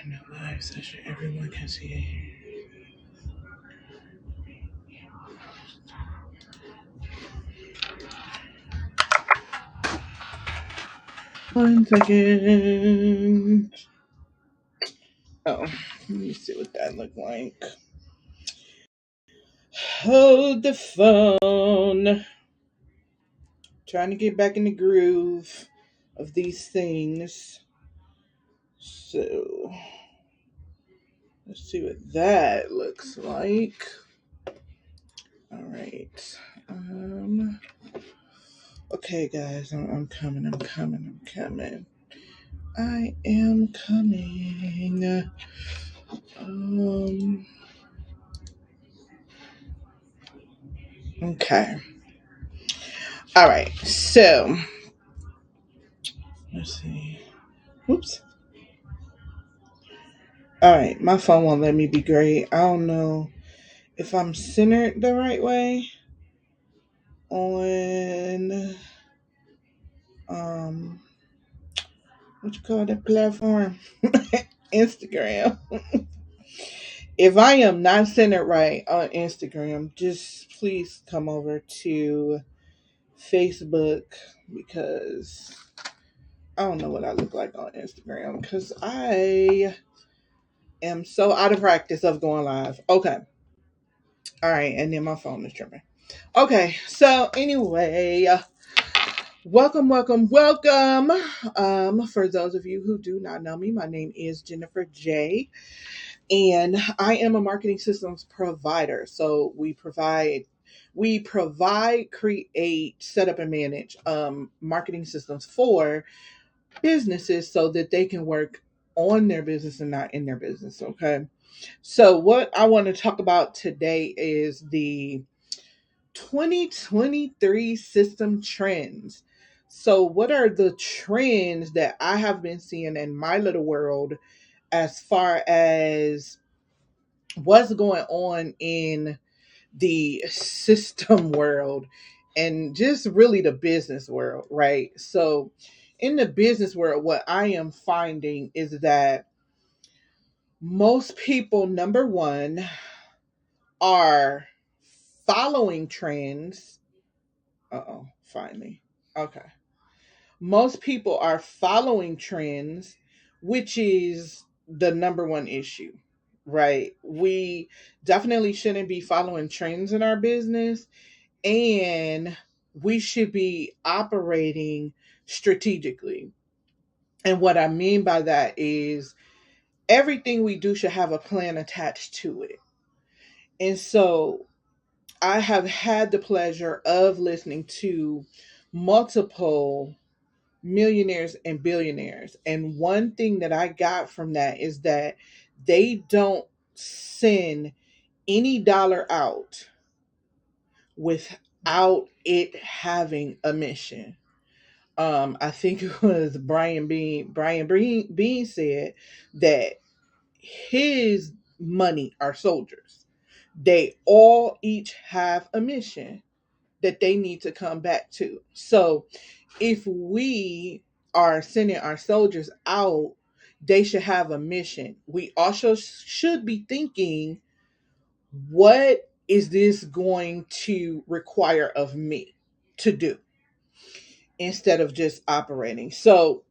And a live session, everyone can see it. 1 second. Oh, let me see what that look like. Hold the phone. Trying to get back in the groove of these things. So let's see what that looks like. All right. Okay, guys, I'm coming. I'm coming. I'm coming. I am coming. Um. Okay. All right. So let's see. Oops. All right. My phone won't let me be great. I don't know if I'm centered the right way on um what you call that platform? Instagram. If I am not centered right on Instagram, just please come over to Facebook because I don't know what I look like on Instagram because I am so out of practice of going live. Okay. All right. And then my phone is tripping. Okay. So, anyway, welcome, welcome, welcome. For those of you who do not know me, my name is Jennifer J. And I am a marketing systems provider. So we provide, create, set up, and manage marketing systems for businesses so that they can work on their business and not in their business. Okay. So what I want to talk about today is the 2023 system trends. So what are the trends that I have been seeing in my little world as far as what's going on in the system world and just really the business world, right? So, in the business world, what I am finding is that most people, number one, are following trends. Finally. Okay. Most people are following trends, which is the number one issue, right? We definitely shouldn't be following trends in our business, and we should be operating strategically. And what I mean by that is everything we do should have a plan attached to it. And so I have had the pleasure of listening to multiple millionaires and billionaires. And one thing that I got from that is that they don't send any dollar out without it having a mission. I think it was Brian Bean said that his money are soldiers. They all each have a mission that they need to come back to. So if we are sending our soldiers out, they should have a mission. We also should be thinking, what is this going to require of me to do instead of just operating? So,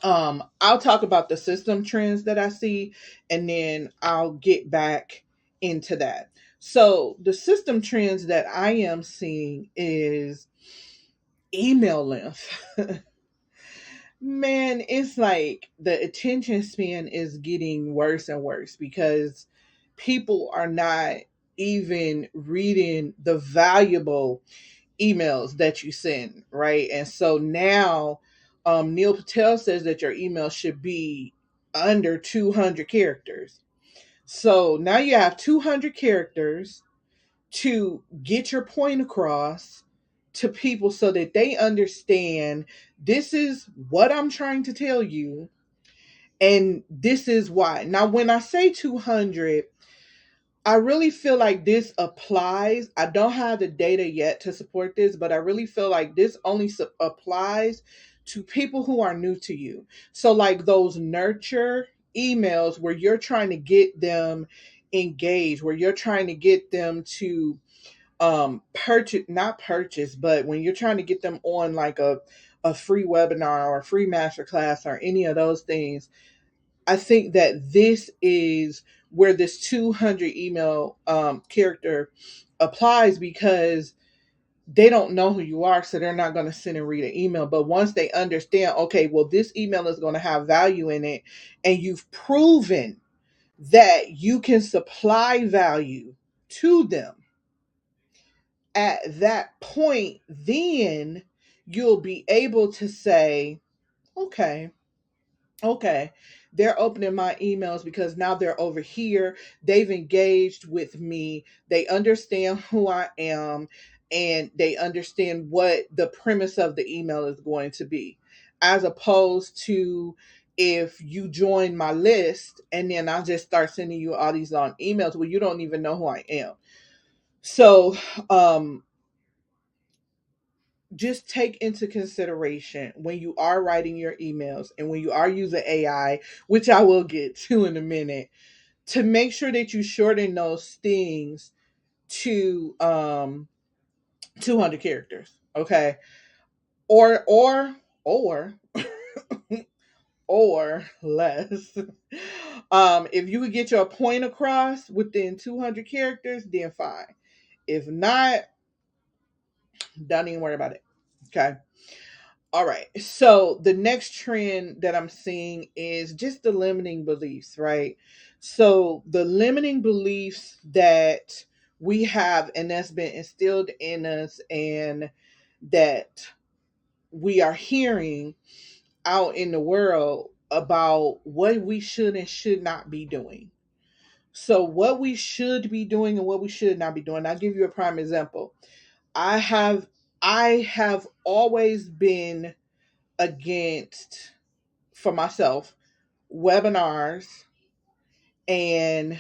I'll talk about the system trends that I see and then I'll get back into that. So, the system trends that I am seeing is email length. Man, it's like the attention span is getting worse and worse because people are not even reading the valuable emails that you send, right? And so now Neil Patel says that your email should be under 200 characters. So now you have 200 characters to get your point across to people so that they understand this is what I'm trying to tell you and this is why. Now, when I say 200, I really feel like this applies. I don't have the data yet to support this, but I really feel like this only applies to people who are new to you. So like those nurture emails where you're trying to get them engaged, where you're trying to get them to purchase, not purchase, but when you're trying to get them on like a free webinar or a free masterclass or any of those things, I think that this is where this 200 email character applies, because they don't know who you are, so they're not going to send and read an email. But once they understand, okay, well, this email is going to have value in it, and you've proven that you can supply value to them, at that point, then you'll be able to say, okay, okay, they're opening my emails because now they're over here. They've engaged with me. They understand who I am, and they understand what the premise of the email is going to be. As opposed to if you join my list and then I just start sending you all these long emails where you don't even know who I am. So, just take into consideration when you are writing your emails and when you are using AI, which I will get to in a minute, to make sure that you shorten those things to 200 characters, okay? Or or less. If you could get your point across within 200 characters, then fine. If not, don't even worry about it. Okay. All right. So the next trend that I'm seeing is just the limiting beliefs, right? So the limiting beliefs that we have and that's been instilled in us and that we are hearing out in the world about what we should and should not be doing. So what we should be doing and what we should not be doing. I'll give you a prime example. I have I have always been against, for myself, webinars and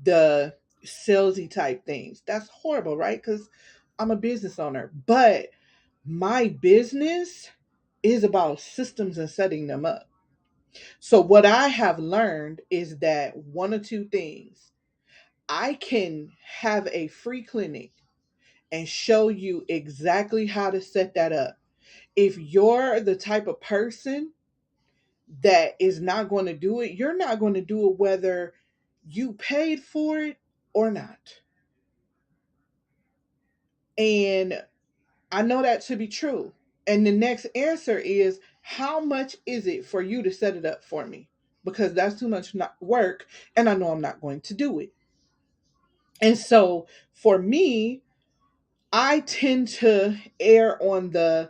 the salesy type things. That's horrible, right? Because I'm a business owner, but my business is about systems and setting them up. So what I have learned is that one or two things. I can have a free clinic and show you exactly how to set that up. If you're the type of person that is not going to do it, you're not going to do it whether you paid for it or not. And I know that to be true. And the next answer is, how much is it for you to set it up for me? Because that's too much work and I know I'm not going to do it. And so for me, I tend to err on the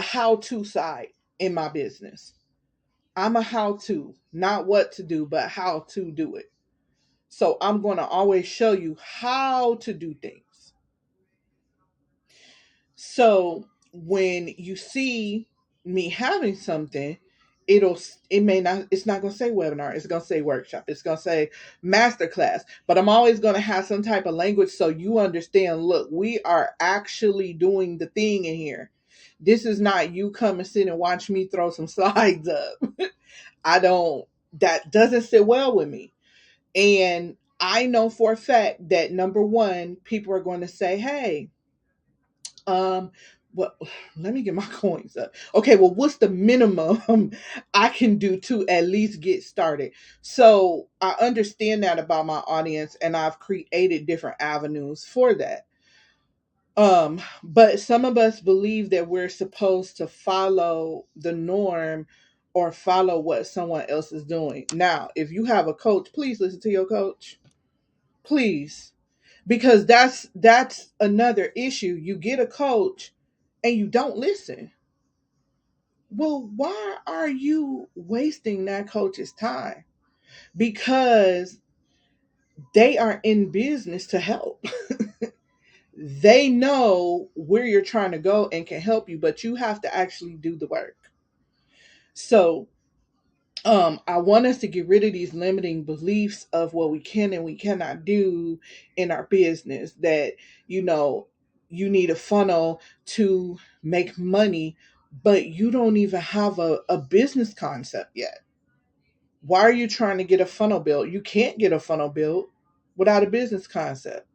how to side in my business. I'm a how to, not what to do, but how to do it. So I'm going to always show you how to do things. So when you see me having something, it may not it's not going to say webinar, it's going to say workshop, it's going to say masterclass, but I'm always going to have some type of language so you understand, look, we are actually doing the thing in here. This is not you come and sit and watch me throw some slides up. I don't That doesn't sit well with me. And I know for a fact that number one, people are going to say, hey, um, well, let me get my coins up. Okay, well, what's the minimum I can do to at least get started? So I understand that about my audience, and I've created different avenues for that. But some of us believe that we're supposed to follow the norm or follow what someone else is doing. Now, if you have a coach, please listen to your coach. Please, because that's another issue. You get a coach and you don't listen. Well, why are you wasting that coach's time? Because they are in business to help. They know where you're trying to go and can help you, but you have to actually do the work. So I want us to get rid of these limiting beliefs of what we can and we cannot do in our business. That, you know, you need a funnel to make money, but you don't even have a business concept yet. Why are you trying to get a funnel built? You can't get a funnel built without a business concept,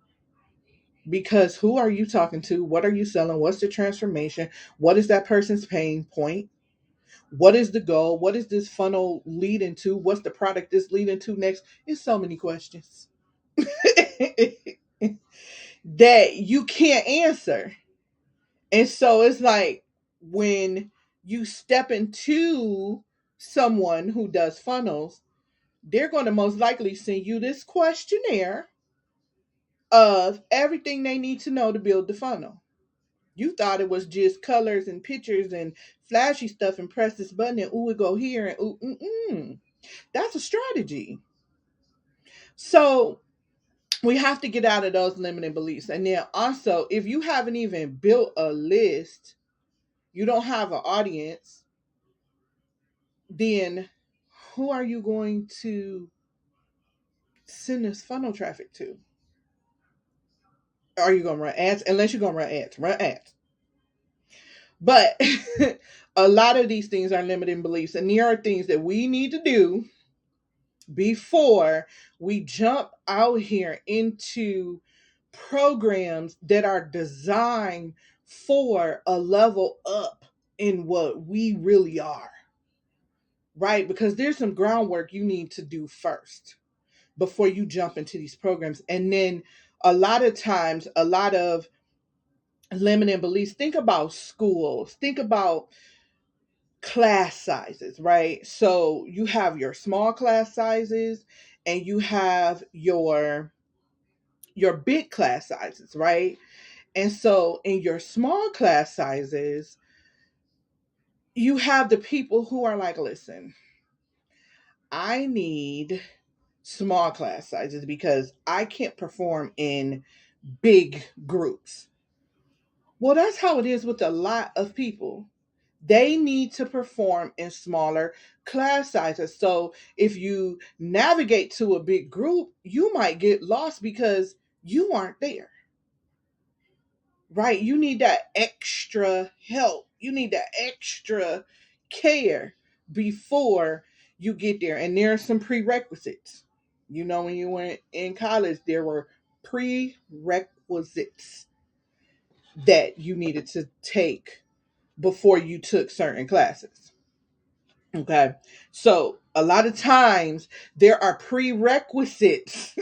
because who are you talking to? What are you selling? What's the transformation? What is that person's pain point? What is the goal? What is this funnel leading to? What's the product this leading to next? It's so many questions that you can't answer. And so it's like, when you step into someone who does funnels, they're going to most likely send you this questionnaire of everything they need to know to build the funnel. You thought it was just colors and pictures and flashy stuff and press this button and ooh, it go here and ooh, that's a strategy. So we have to get out of those limiting beliefs. And then also, if you haven't even built a list, you don't have an audience, then who are you going to send this funnel traffic to? Are you going to run ads? Unless you're going to run ads. But a lot of these things are limiting beliefs, and there are things that we need to do before we jump out here into programs that are designed for a level up in what we really are, right? Because there's some groundwork you need to do first before you jump into these programs. And then a lot of times, a lot of limiting beliefs, think about schools, think about class sizes, right? So you have your small class sizes and you have your big class sizes, right? And so in your small class sizes, you have the people who are like, listen, I need small class sizes because I can't perform in big groups. Well, that's how it is with a lot of people. They need to perform in smaller class sizes. So if you navigate to a big group, you might get lost because you aren't there. Right? You need that extra help. You need that extra care before you get there. And there are some prerequisites. You know, when you went in college, there were prerequisites that you needed to take before you took certain classes. Okay. So a lot of times there are prerequisites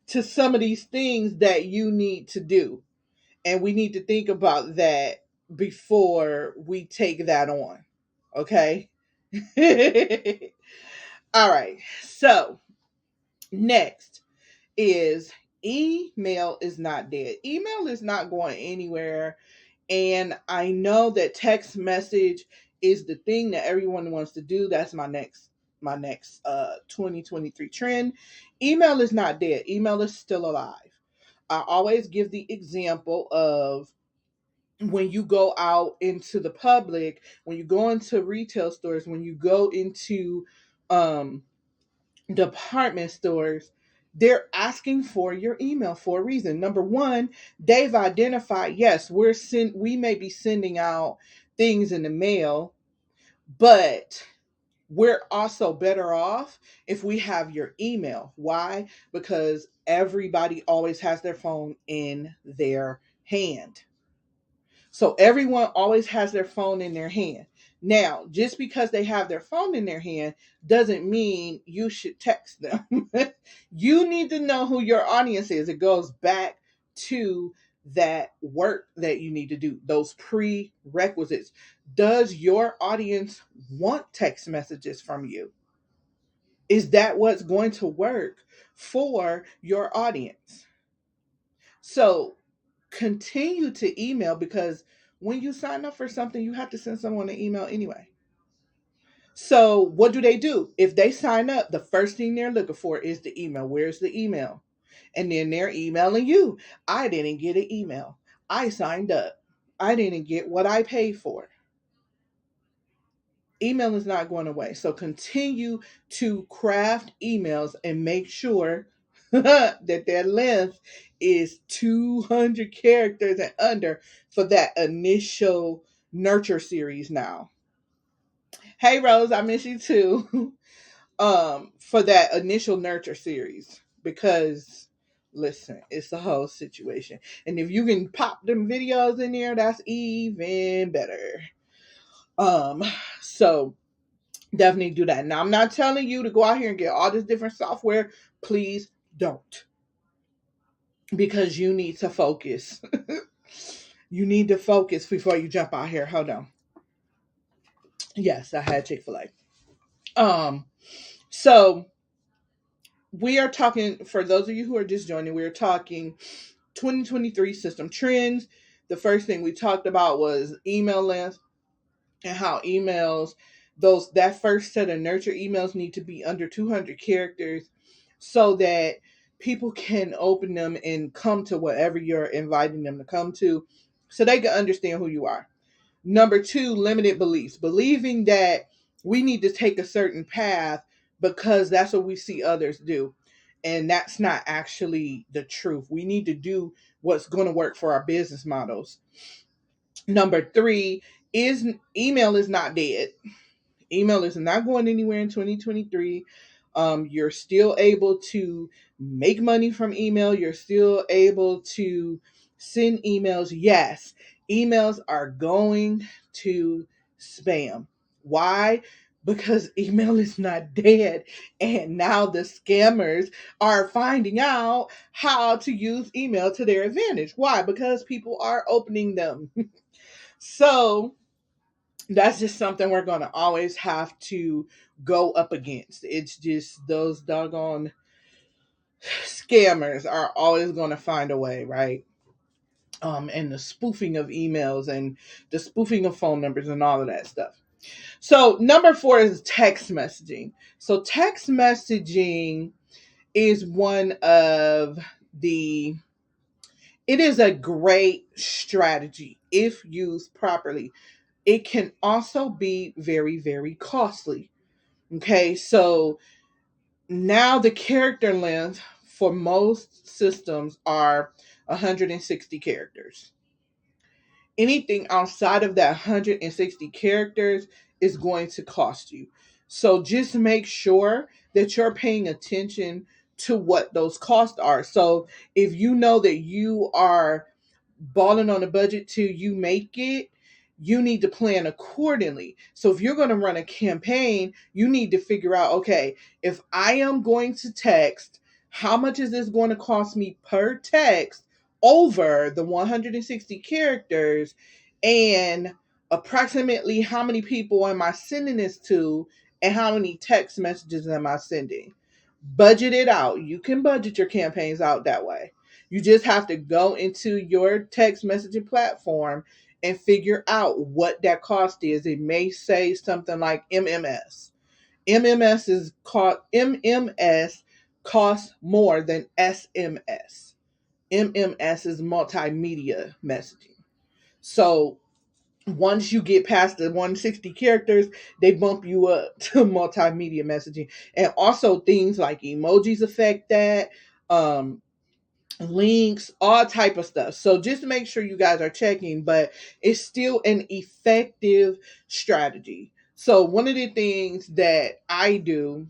to some of these things that you need to do. And we need to think about that before we take that on. Okay. All right. So next is email is not dead. Email is not going anywhere. And I know that text message is the thing that everyone wants to do. That's my next 2023 trend. Email is not dead. Email is still alive. I always give the example of when you go out into the public, when you go into retail stores, when you go into um, department stores, they're asking for your email for a reason. Number one, they've identified, yes, we may be sending out things in the mail, but we're also better off if we have your email. Why? Because everybody always has their phone in their hand. So everyone always has their phone in their hand. Now, just because they have their phone in their hand doesn't mean you should text them. You need to know who your audience is. It goes back to that work that you need to do, those prerequisites. Does your audience want text messages from you? Is that what's going to work for your audience? So continue to email, because when you sign up for something, you have to send someone an email anyway. So what do? If they sign up, the first thing they're looking for is the email. Where's the email? And then they're emailing you. I didn't get an email. I signed up. I didn't get what I paid for. Email is not going away. So continue to craft emails and make sure that their length is 200 characters and under for that initial nurture series now. Hey Rose, I miss you too. For that initial nurture series, because listen, it's a whole situation. And if you can pop them videos in there, that's even better. Um, so definitely do that. Now I'm not telling you to go out here and get all this different software. Please don't. Because you need to focus. You need to focus before you jump out here. Hold on. Yes, I had Chick-fil-A. So we are talking, for those of you who are just joining, we are talking 2023 system trends. The first thing we talked about was email length, and how emails, those that first set of nurture emails need to be under 200 characters so that people can open them and come to whatever you're inviting them to come to, so they can understand who you are. Number two, limited beliefs. Believing that we need to take a certain path because that's what we see others do. And that's not actually the truth. We need to do what's going to work for our business models. Number three is email is not dead. Email is not going anywhere in 2023. You're still able to make money from email. You're still able to send emails. Yes, emails are going to spam. Why? Because email is not dead. And now the scammers are finding out how to use email to their advantage. Why? Because people are opening them. So that's just something we're going to always have to go up against. It's just those doggone scammers are always going to find a way, right? And the spoofing of emails and the spoofing of phone numbers and all of that stuff. So number four is text messaging. So text messaging is one of the it is a great strategy if used properly. It can also be very, very costly. Okay, so now the character length for most systems are 160 characters. Anything outside of that 160 characters is going to cost you. So just make sure that you're paying attention to what those costs are. So if you know that you are balling on a budget till you make it, you need to plan accordingly. So if you're going to run a campaign, you need to figure out, okay, if I am going to text, how much is this going to cost me per text over the 160 characters, and approximately how many people am I sending this to, and how many text messages am I sending? Budget it out. You can budget your campaigns out that way. You just have to go into your text messaging platform and figure out what that cost is. It may say something like MMS. MMS costs more than SMS. MMS is multimedia messaging. So once you get past the 160 characters, they bump you up to multimedia messaging. And also things like emojis affect that. Links, all type of stuff. So just make sure you guys are checking, but it's still an effective strategy. So one of the things that I do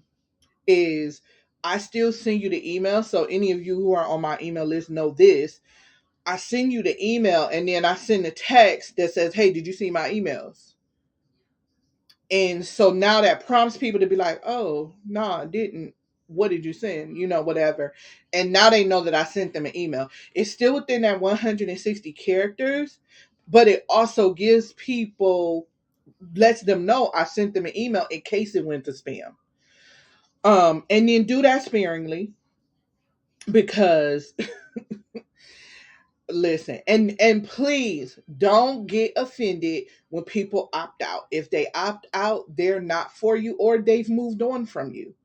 is I still send you the email. So any of you who are on my email list know this. I send you the email and then I send a text that says, "Hey, did you see my emails?" And so now that prompts people to be like, "Oh, no, I didn't. What did you send?" Whatever. And now they know that I sent them an email. It's still within that 160 characters, but it also gives people, lets them know I sent them an email in case it went to spam. And then do that sparingly, because listen, and please don't get offended when people opt out. If they opt out, they're not for you or they've moved on from you.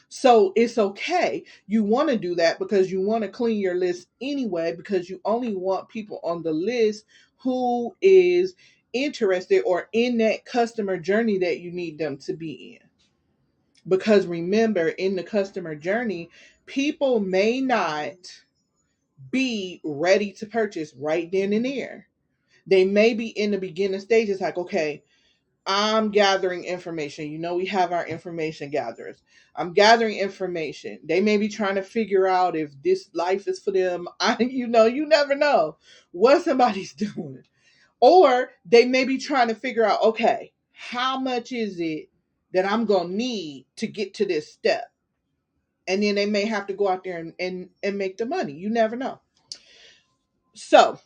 So it's okay. You want to do that because you want to clean your list anyway, because you only want people on the list who is interested or in that customer journey that you need them to be in. Because remember, in the customer journey, people may not be ready to purchase right then and there. They may be in the beginning stages, like, okay, I'm gathering information. We have our information gatherers. I'm gathering information. They may be trying to figure out if this life is for them. You never know what somebody's doing. Or they may be trying to figure out, okay, how much is it that I'm going to need to get to this step? And then they may have to go out there and make the money. You never know. So,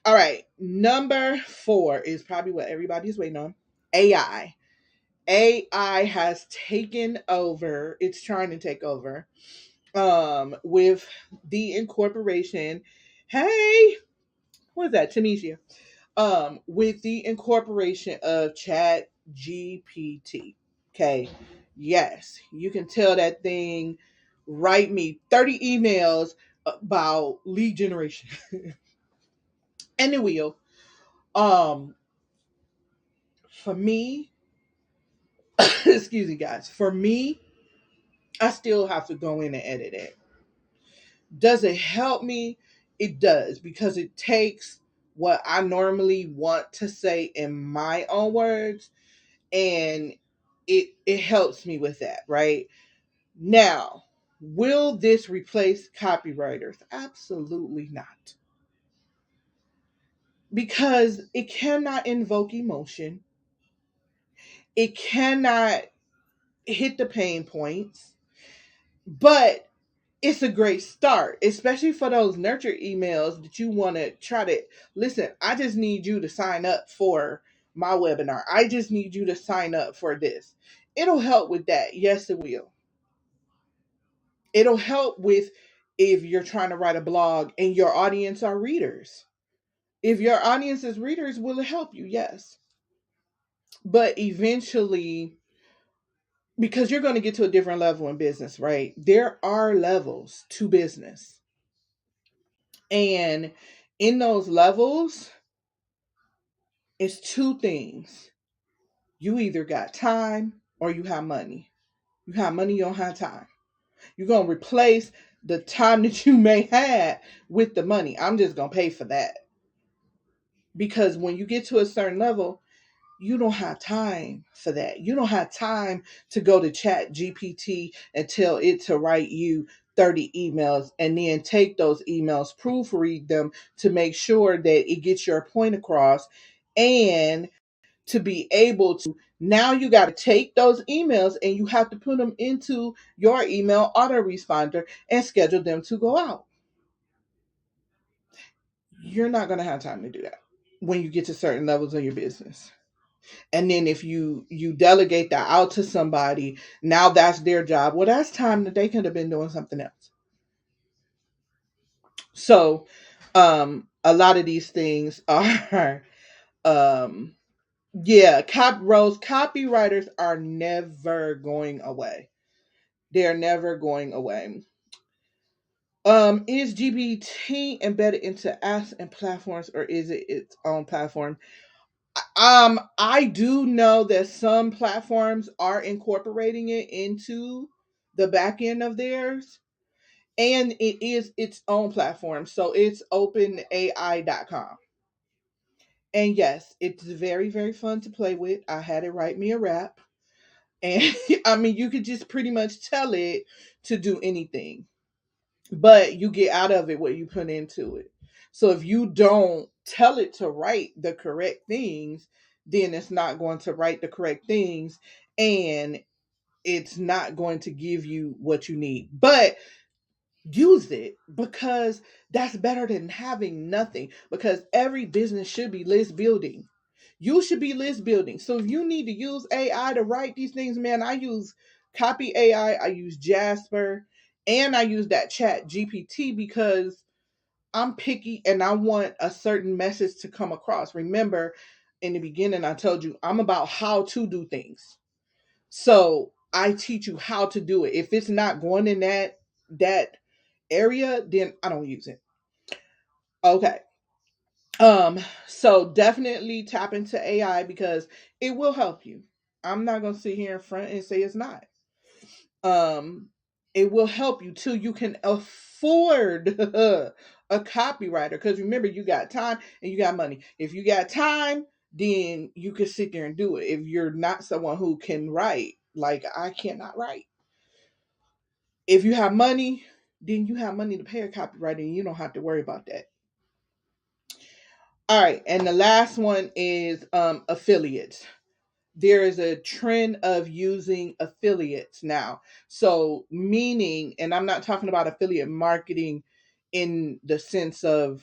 all right, number 4 is probably what everybody's waiting on. AI. AI has taken over. It's trying to take over with the incorporation. Hey, what is that? Tanisha. With the incorporation of Chat GPT. Okay. Yes, you can tell that thing, write me 30 emails about lead generation. And it will. Um, for me, excuse me, guys. For me, I still have to go in and edit it. Does it help me? It does, because it takes what I normally want to say in my own words, and it helps me with that, right? Now, will this replace copywriters? Absolutely not. Because it cannot invoke emotion. It cannot hit the pain points, but it's a great start, especially for those nurture emails that you want to try to listen. I just need you to sign up for my webinar. I just need you to sign up for this. It'll help with that. Yes, it will. It'll help with if you're trying to write a blog and your audience are readers. If your audience is readers, will it help you? Yes. But eventually, because you're going to get to a different level in business, right? There are levels to business. And in those levels, it's two things. You either got time or you have money. You have money, you don't have time. You're going to replace the time that you may have with the money. I'm just going to pay for that. Because when you get to a certain level, you don't have time for that. You don't have time to go to Chat GPT and tell it to write you 30 emails and then take those emails, proofread them to make sure that it gets your point across, and to be able to, now you got to take those emails and you have to put them into your email autoresponder and schedule them to go out. You're not going to have time to do that when you get to certain levels of your business. And then if you delegate that out to somebody, now that's their job. Well, that's time that they could have been doing something else. So a lot of these things are um yeah, copywriters are never going away. They're never going away. Is GPT embedded into apps and platforms, or is it its own platform? I do know that some platforms are incorporating it into the back end of theirs, and it is its own platform. So it's openai.com. And yes, it's very, very fun to play with. I had it write me a rap. And I mean, you could just pretty much tell it to do anything, but you get out of it what you put into it. So if you don't tell it to write the correct things, then it's not going to write the correct things, and it's not going to give you what you need. But use it, because that's better than having nothing, because every business should be list building. You should be list building. So if you need to use AI to write these things, man, I use Copy AI, I use Jasper, and I use that Chat GPT, because I'm picky and I want a certain message to come across. Remember, in the beginning, I told you I'm about how to do things. So I teach you how to do it. If it's not going in that area, then I don't use it. Okay. So definitely tap into AI, because it will help you. I'm not gonna sit here in front and say it's not. Um, it will help you till you can afford a copywriter, because remember, you got time and you got money. If you got time, then you can sit there and do it. If you're not someone who can write, like I cannot write, if you have money, then you have money to pay a copywriter and you don't have to worry about that. All right, and the last one is affiliates. There is a trend of using affiliates now. So, meaning, and I'm not talking about affiliate marketing in the sense of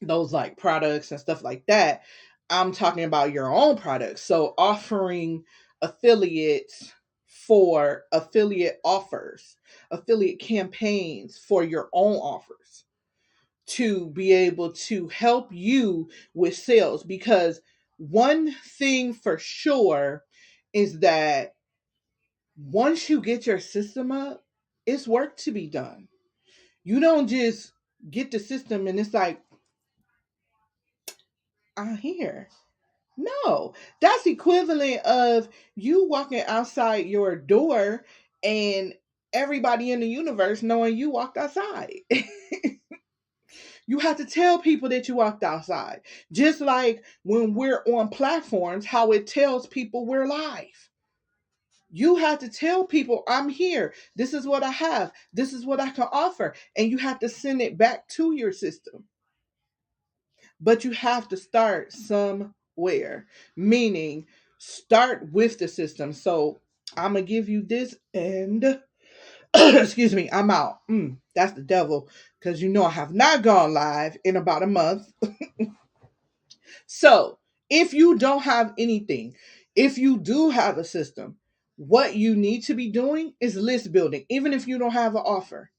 those like products and stuff like that. I'm talking about your own products. So, offering affiliates for affiliate offers, affiliate campaigns for your own offers to be able to help you with sales. Because one thing for sure is that once you get your system up, it's work to be done. You don't just get the system and it's like, I'm here. No, that's equivalent of you walking outside your door and everybody in the universe knowing you walked outside. You have to tell people that you walked outside. Just like when we're on platforms, how it tells people we're live. You have to tell people, I'm here. This is what I have. This is what I can offer. And you have to send it back to your system. But you have to start somewhere, meaning start with the system. So I'm going to give you this and excuse me, I'm out. That's the devil because you know I have not gone live in about a month. So, if you don't have anything, if you do have a system, what you need to be doing is list building, even if you don't have an offer.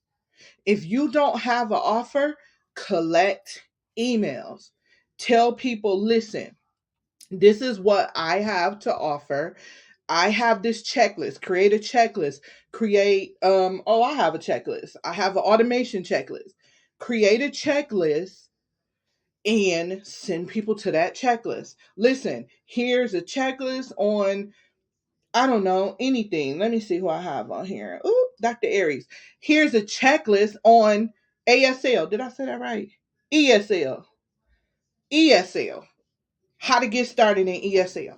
If you don't have an offer, collect emails. Tell people, listen, this is what I have to offer. I have this checklist. Create a checklist. I have a checklist. I have an automation checklist. Create a checklist and send people to that checklist. Listen, here's a checklist on, I don't know, anything. Let me see who I have on here. Ooh, Dr. Aries. Here's a checklist on ASL. Did I say that right? ESL. ESL. How to get started in ESL.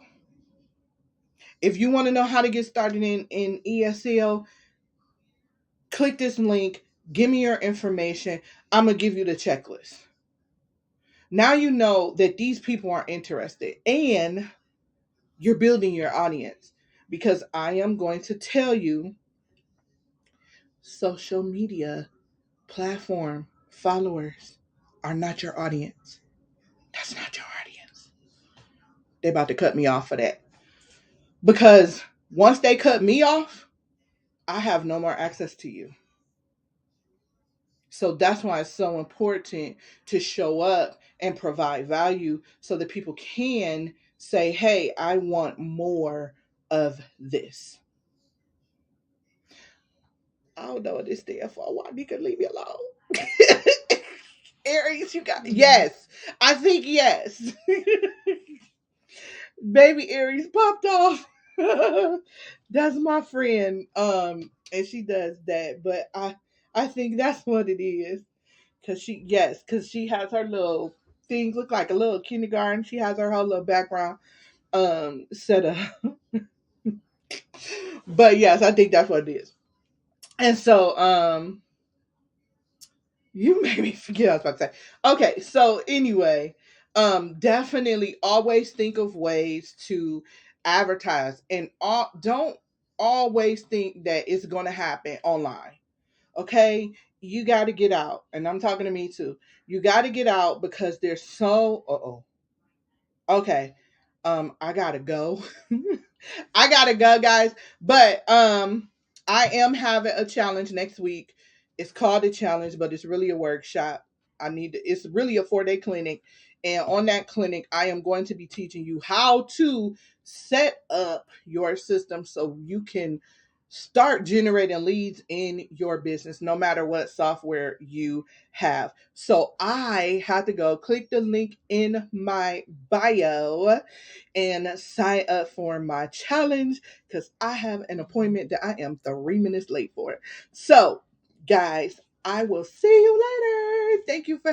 If you want to know how to get started in ESL, click this link. Give me your information. I'm going to give you the checklist. Now you know that these people are interested and you're building your audience, because I am going to tell you social media platform followers are not your audience. That's not your audience. They're about to cut me off for that. Because once they cut me off, I have no more access to you. So that's why it's so important to show up and provide value so that people can say, hey, I want more of this. I don't know what this stands for. Why you can leave me alone? Aries, you got yes. I think yes. Baby Aries popped off. That's my friend. And she does that. But I think that's what it is. Cause she has her little things look like a little kindergarten. She has her whole little background set up. But yes, I think that's what it is. And so you made me forget what I was about to say. Okay, so anyway, definitely always think of ways to advertise, and don't always think that it's going to happen online. Okay, you got to get out, and I'm talking to me too. You got to get out because there's so. Okay, I gotta go. I gotta go, guys. But I am having a challenge next week. It's called a challenge, but it's really a workshop. It's really a 4-day clinic. And on that clinic, I am going to be teaching you how to set up your system so you can start generating leads in your business, no matter what software you have. So I had to go click the link in my bio and sign up for my challenge because I have an appointment that I am 3 minutes late for. So, guys, I will see you later. Thank you for